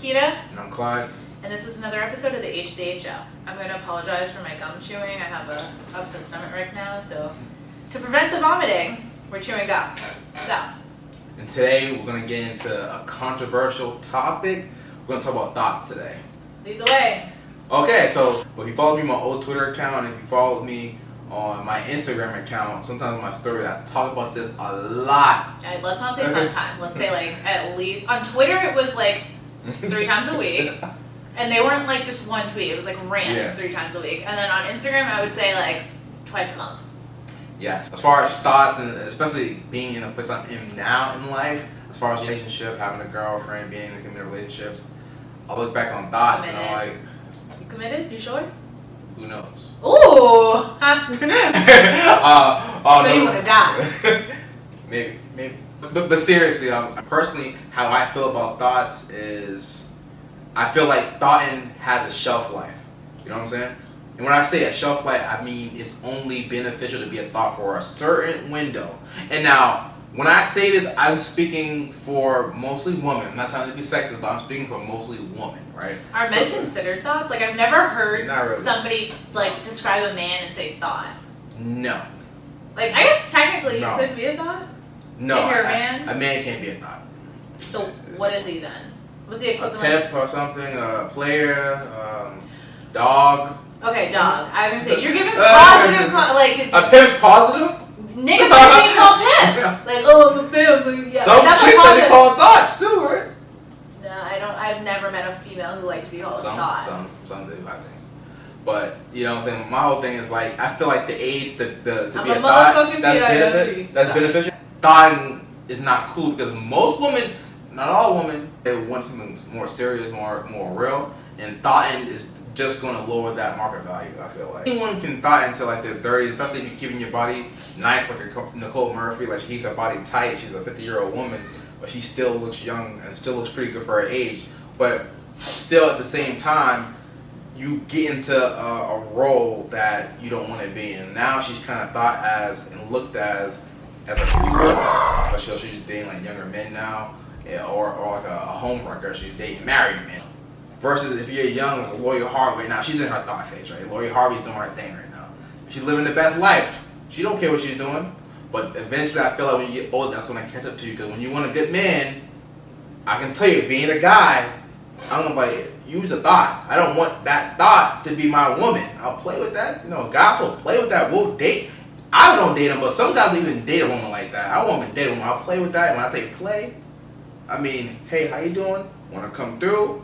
Kita. And I'm Clyde. And this is another episode of the HDHO. I'm going to apologize for my gum chewing. I have a upset stomach right now, so to prevent the vomiting, we're chewing gum. So. And today we're going to get into a controversial topic. We're going to talk about thoughts today. Lead the way. Okay, so if you followed me on my old Twitter account and if you followed me on my Instagram account, sometimes in my story I talk about this a lot. Right, let's not say sometimes. Let's say like at least. On Twitter it was like 3 times a week. And they weren't like just one tweet. It was like rants 3 times a week. And then on Instagram I would say like twice a month. Yes. As far as thoughts, and especially being in a place I'm in now in life, as far as relationship, having a girlfriend, being in committed relationships, I look back on thoughts and I'm like... You committed? You sure? Who knows? Ooh! So you want to die? Maybe. But seriously, personally, how I feel about thoughts is, I feel like thoughting has a shelf life. You know what I'm saying? And when I say a shelf life, I mean it's only beneficial to be a thought for a certain window. And now, when I say this, I'm speaking for mostly women. I'm not trying to be sexist, but I'm speaking for mostly women, right? Are men considered thoughts? Like, I've never heard really. somebody like describe a man and say thought. No. Like, I guess technically you could be a thought. No. If you're a man? A man can't be a thought. So what is he then? What's the equivalent? A pimp or something, a player, dog. Okay, dog. I was gonna say, you're giving positive, like... A pimp's positive? Niggas are being called pimps. Like, oh, I'm a pimp. Yeah, some that's chicks that they call thoughts too, right? No, I don't. I've never met a female who liked to be called a thought. Some do, I think. But you know what I'm saying. My whole thing is like, I feel like the age to be a thought that's beneficial. Thoughting is not cool because most women, not all women, they want something more serious, more real, and thoughting is just going to lower that market value. I feel like anyone can thought until like their 30s, especially if you're keeping your body nice, like a Nicole Murphy. Like, she keeps her body tight. She's a 50-year-old woman, but she still looks young and still looks pretty good for her age. But still, at the same time, you get into a role that you don't want to be in. Now she's kind of thought as and looked as a cougar, but she's dating like younger men now, or like a homewrecker. She's dating married men. Versus if you're young, like Lori Harvey right now, she's in her thought phase, right? Lori Harvey's doing her thing right now. She's living the best life. She don't care what she's doing. But eventually, I feel like when you get older, that's going to catch up to you. Because when you want a good man, I can tell you, being a guy, I'm going to use a thought. I don't want that thought to be my woman. I'll play with that. You know, guys will play with that. We'll date. I don't date them, but some guys don't even date a woman like that. I won't even date a woman. I'll play with that. And when I say play, I mean, hey, how you doing? Want to come through?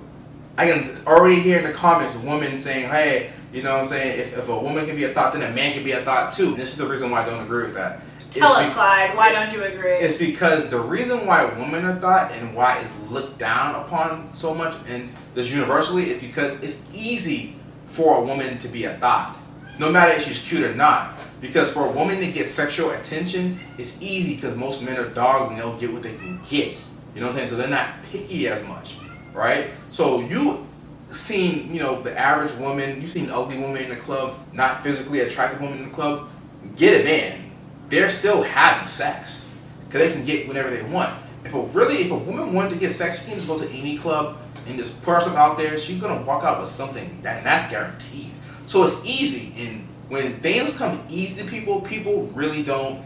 I can already hear in the comments women saying, hey, you know what I'm saying, if a woman can be a thought, then a man can be a thought too. And this is the reason why I don't agree with that. Tell us, Clyde, why don't you agree? It's because the reason why women are thought and why it's looked down upon so much and this universally is because it's easy for a woman to be a thought, no matter if she's cute or not. Because for a woman to get sexual attention, it's easy because most men are dogs and they'll get what they can get. You know what I'm saying? So they're not picky as much. Right? So you seen, you know, the average woman, you've seen ugly woman in the club, not physically attractive woman in the club, get a man. They're still having sex. Because they can get whatever they want. If a woman wanted to get sex, she can just go to any club and just put herself out there, she's gonna walk out with something and that's guaranteed. So it's easy, and when things come easy to people really don't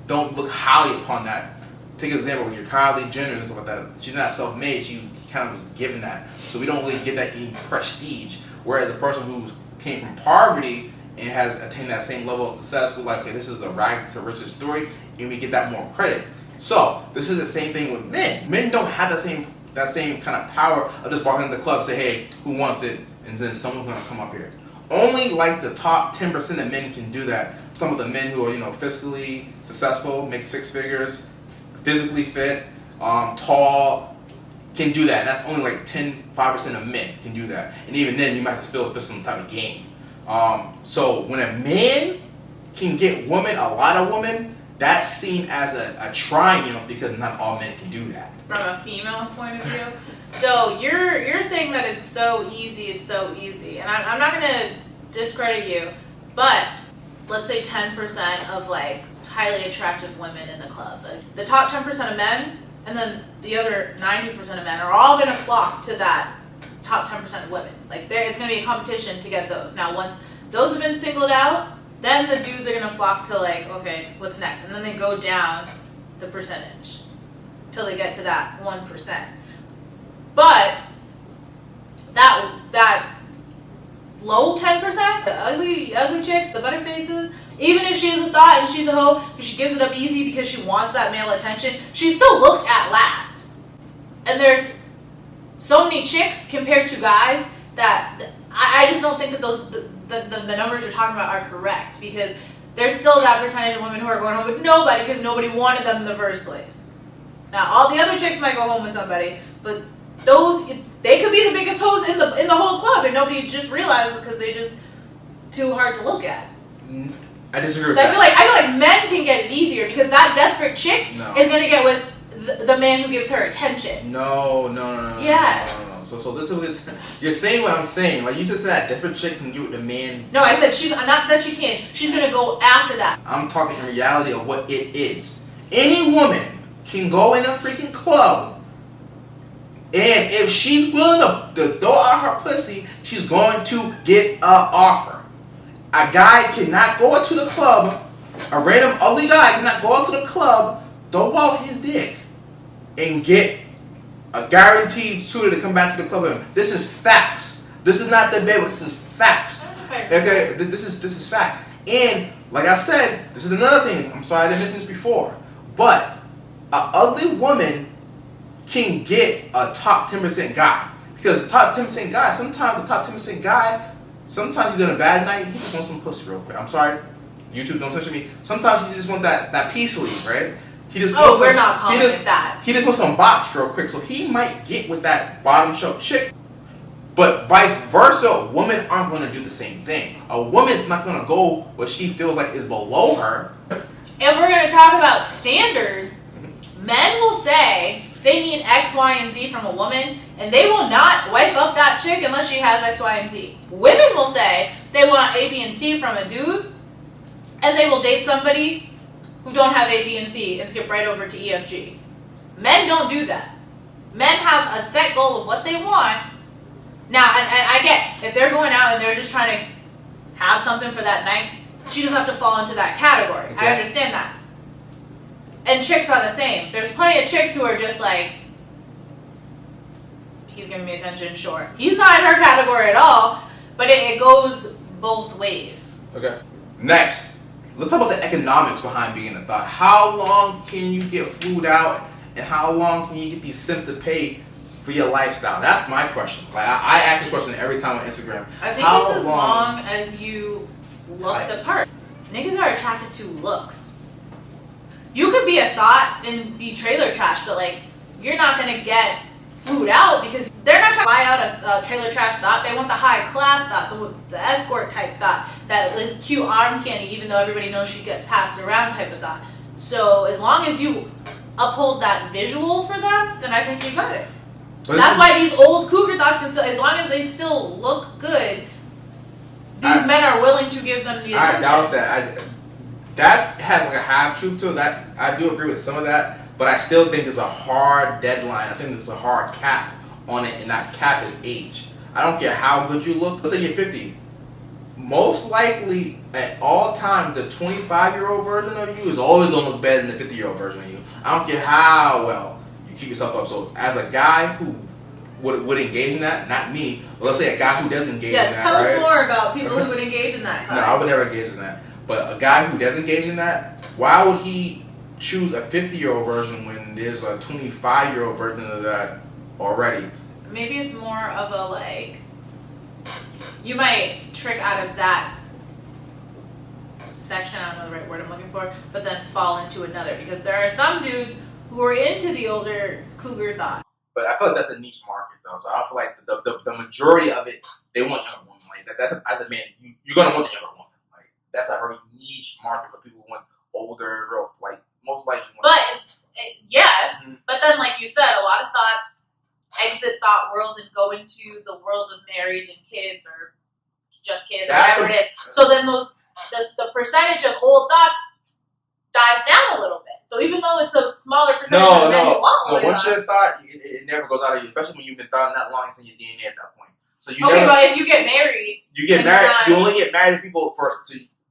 look highly upon that. Take an example, your Kylie Jenner and stuff like that. She's not self-made. She kind of was given that. So we don't really get that any prestige. Whereas a person who came from poverty and has attained that same level of success, we're like, okay, this is a rag to riches story, and we get that more credit. So this is the same thing with men. Men don't have that same kind of power of just walking into the club, say, hey, who wants it? And then someone's gonna come up here. Only like the top 10% of men can do that. Some of the men who are, you know, fiscally successful, make 6 figures, physically fit, tall, can do that. And that's only like 5% of men can do that. And even then, you might have to spill some type of game. So when a man can get women, a lot of women, that's seen as a triumph because not all men can do that. From a female's point of view. So you're saying that it's so easy, and I'm not gonna discredit you, but let's say 10% of like highly attractive women in the club. Like, the top 10% of men and then the other 90% of men are all going to flock to that top 10% of women. Like, it's going to be a competition to get those. Now, once those have been singled out, then the dudes are going to flock to, like, okay, what's next? And then they go down the percentage till they get to that 1%. But that low 10%, the ugly chicks, the butterfaces, even if she is a thought and she's a hoe, she gives it up easy because she wants that male attention, she's still looked at last. And there's so many chicks compared to guys that I just don't think that the numbers you're talking about are correct, because there's still that percentage of women who are going home with nobody because nobody wanted them in the first place. Now, all the other chicks might go home with somebody, but they could be the biggest hoes in the whole club, and nobody just realizes because they're just too hard to look at. I disagree with that. So I feel like men can get it easier because that desperate chick is going to get with the man who gives her attention. No. Yes. No. So this is you're saying what I'm saying. Like, you just said that desperate chick can get with the man. No, I said she's not that she can. She's going to go after that. I'm talking in reality of what it is. Any woman can go in a freaking club, and if she's willing to throw out her pussy, she's going to get an offer. A guy cannot go into the club, a random ugly guy cannot go into the club, throw out his dick, and get a guaranteed suitor to come back to the club with him. This is facts. This is not debate, this is facts. Okay, this is facts. And like I said, this is another thing. I'm sorry I didn't mention this before, but an ugly woman can get a top 10% guy, because the top 10% guy, sometimes the top 10% guy, sometimes he's doing a bad night, he just wants some pussy real quick. I'm sorry, YouTube, don't censor me. Sometimes he just want that peace leave, right? He just we're not calling it that. He just wants some box real quick, so he might get with that bottom shelf chick. But vice versa, women aren't going to do the same thing. A woman's not going to go what she feels like is below her. If we're going to talk about standards, men will say they need X, Y, and Z from a woman, and they will not wife up that chick unless she has X, Y, and Z. Women will say they want A, B, and C from a dude, and they will date somebody who don't have A, B, and C and skip right over to E, F, G. Men don't do that. Men have a set goal of what they want. Now, and I get, if they're going out and they're just trying to have something for that night, she doesn't have to fall into that category. Okay. I understand that. And chicks are the same. There's plenty of chicks who are just like, he's giving me attention, sure. He's not in her category at all, but it goes both ways. Okay. Next, let's talk about the economics behind being a thought. How long can you get flued out, and how long can you get these simps to pay for your lifestyle? That's my question. Like, I ask this question every time on Instagram. I think it's as long as you look the part. Niggas are attracted to looks. You could be a thought and be trailer trash, but like, you're not gonna get flued out because they're not trying to buy out a trailer trash thought. They want the high class thought, the escort type thought, that is cute arm candy, even though everybody knows she gets passed around type of thought. So as long as you uphold that visual for them, then I think you got it. That's why these old cougar thoughts can still, as long as they still look good, these men are willing to give them the attention. I doubt that. That has like a half truth to it. That I do agree with some of that, but I still think there's a hard deadline. I think there's a hard cap on it, and that cap is age. I don't care how good you look. Let's say you're 50. Most likely, at all times, the 25-year-old version of you is always going to look better than the 50-year-old version of you. I don't care how well you keep yourself up. So, as a guy who would engage in that, not me, but let's say a guy who does engage in that. Yes, tell us more about people who would engage in that. No, I would never engage in that. But a guy who does engage in that, why would he choose a 50-year-old version when there's a 25-year-old version of that already? Maybe it's more of a like, you might trick out of that section, I don't know the right word I'm looking for, but then fall into another, because there are some dudes who are into the older cougar thought. But I feel like that's a niche market though, so I feel like the majority of it, they want younger women. Like that's as a man, you're gonna want a younger woman. Like that's a very niche market for people who want older, real, like most likely. Yes, but then like you said, a lot of thoughts exit thought world and go into the world of married and kids, or just kids, or whatever it is. So then the percentage of old thoughts dies down a little bit. So even though it's a smaller percentage of men who want women once thoughts, you're a thought, it never goes out of you, especially when you've been thought that long. It's in your DNA at that point. So you okay, but if you get married, you only get married to people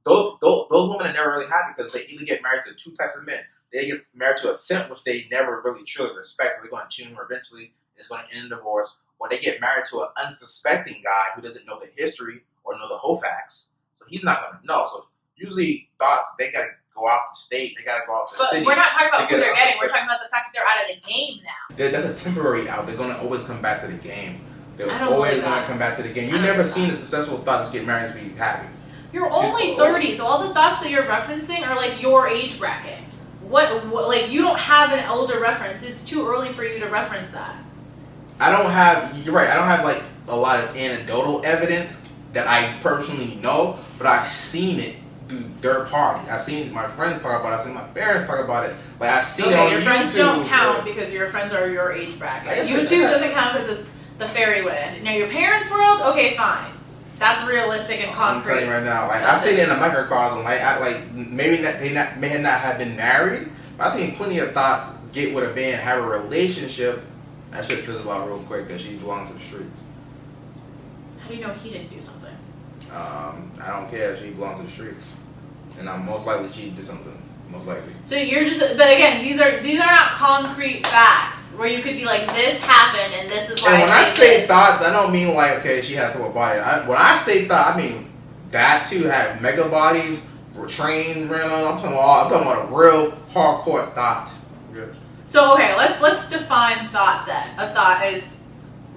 those women are never really happy because they either get married to two types of men. They get married to a simp, which they never really truly respect, so they're going to cheat him eventually. It's going to end in divorce. Or they get married to an unsuspecting guy who doesn't know the history or know the whole facts, so he's not going to know. So usually thoughts, they got to go out the state, they got to go out the city. But we're not talking about who they're getting. We're talking about the fact that they're out of the game now. That's a temporary out. They're going to always come back to the game. They're I don't always believe going to that. come back to the game. You've never seen a successful thought to get married to be happy. You're only 30, so all the thoughts that you're referencing are like your age bracket. What like you don't have an older reference. It's too early for you to reference that. I don't have. You're right. I don't have like a lot of anecdotal evidence that I personally know, but I've seen it through third party. I've seen my friends talk about it. I've seen my parents talk about it. Like I've seen it on your YouTube. friends don't count because your friends are your age bracket. YouTube doesn't count because it's the fairyland. Now your parents' world, okay, fine. That's realistic and concrete. I'm telling you right now, like I've seen it in a microcosm. Like maybe they may not have been married, but I've seen plenty of thoughts get with a man, have a relationship. That shit fizzle out real quick because she belongs to the streets. How do you know he didn't do something? I don't care. She belongs to the streets, and I'm most likely she did something. Most likely. So you're just, but again, these are not concrete facts where you could be like, this happened and this is why. And when I say thoughts, I don't mean like, okay, she has a body. When I say thought, I mean that too had mega bodies, trains ran on. I'm talking about a real hardcore thought. Yeah. So okay, let's define thought then. A thought is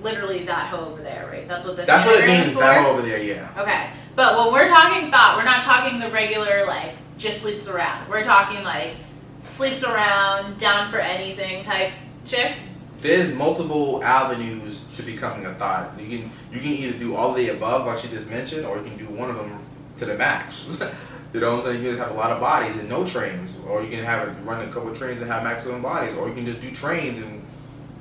literally that hoe over there, right? That's what it means. That hoe over there, yeah. Okay, but when we're talking thought, we're not talking the regular like just sleeps around. We're talking like sleeps around, down for anything type chick. There's multiple avenues to becoming a thought. You can either do all of the above, like she just mentioned, or you can do one of them to the max. You know what I'm saying? You can have a lot of bodies and no trains, or you can run a couple of trains and have maximum bodies, or you can just do trains and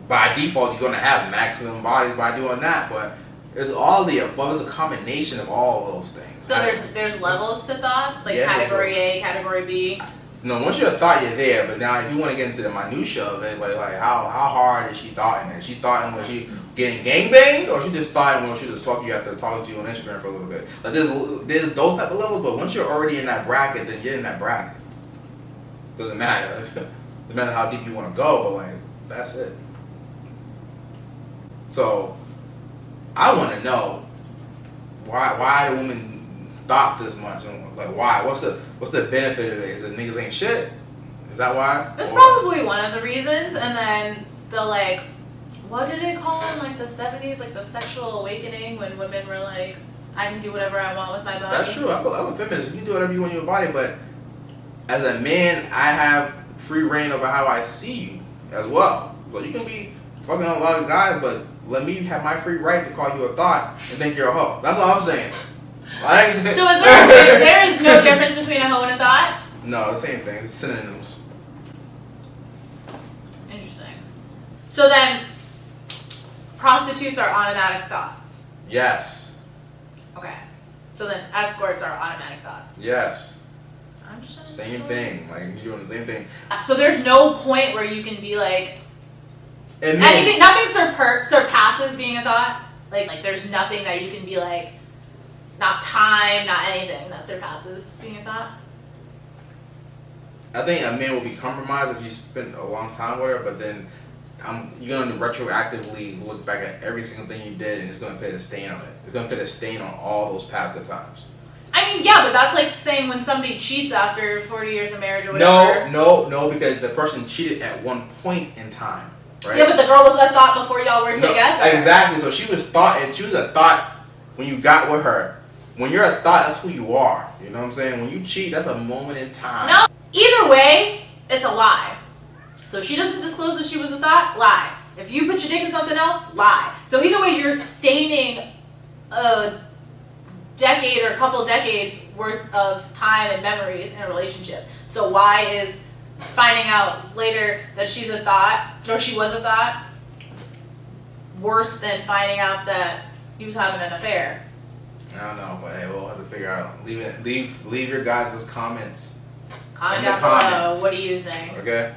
by default you're going to have maximum bodies by doing that. But it's all the above. It's a combination of all of those things. So there's levels to thoughts, like category A, category B. No, once you're a thought, you're there. But now, if you want to get into the minutia of it, like how hard is she thoughting? Is she thoughting when she getting gangbanged, or she just thoughting when she just fuck you after talking to you on Instagram for a little bit? Like there's those type of levels. But once you're already in that bracket, then you're in that bracket. Doesn't matter. No matter how deep you want to go, but like that's it. So I want to know why the woman thought this much, and like why? What's the benefit of it? Is it niggas ain't shit? Is that why? That's probably one of the reasons. And then the like, what did it call in like the 70s, like the sexual awakening when women were like, I can do whatever I want with my body. That's true. I'm a feminist. You can do whatever you want with your body, but as a man, I have free reign over how I see you as well. So you can be fucking on a lot of guys, but let me have my free right to call you a thought and think you're a hoe. That's all I'm saying. So there is no difference between a hoe and a thought? No, the same thing. It's synonyms. Interesting. So then, prostitutes are automatic thoughts? Yes. Okay. So then escorts are automatic thoughts? Yes. I'm just same thing. Like, you're doing the same thing. So there's no point where you can be like, and anything, nothing surpasses being a thought? Like there's nothing that you can be like, not time, not anything that surpasses being a thought? I think a man will be compromised if you spend a long time with her, but then you're going to retroactively look back at every single thing you did, and it's going to put a stain on it. It's going to put a stain on all those past good times. I mean, yeah, but that's like saying when somebody cheats after 40 years of marriage or whatever. No, because the person cheated at one point in time, right? Yeah, but the girl was a thought before y'all were together. Exactly. So she was a thought when you got with her. When you're a thought, that's who you are. You know what I'm saying? When you cheat, that's a moment in time. No, either way, it's a lie. So if she doesn't disclose that she was a thought, lie. If you put your dick in something else, lie. So either way, you're staining a decade or a couple decades worth of time and memories in a relationship. So why is finding out later that she's a thought, or she was a thought, worse than finding out that he was having an affair? I don't know, but hey, we'll have to figure out. Leave your guys' comments Comment in the down below. comments. What do you think? Okay.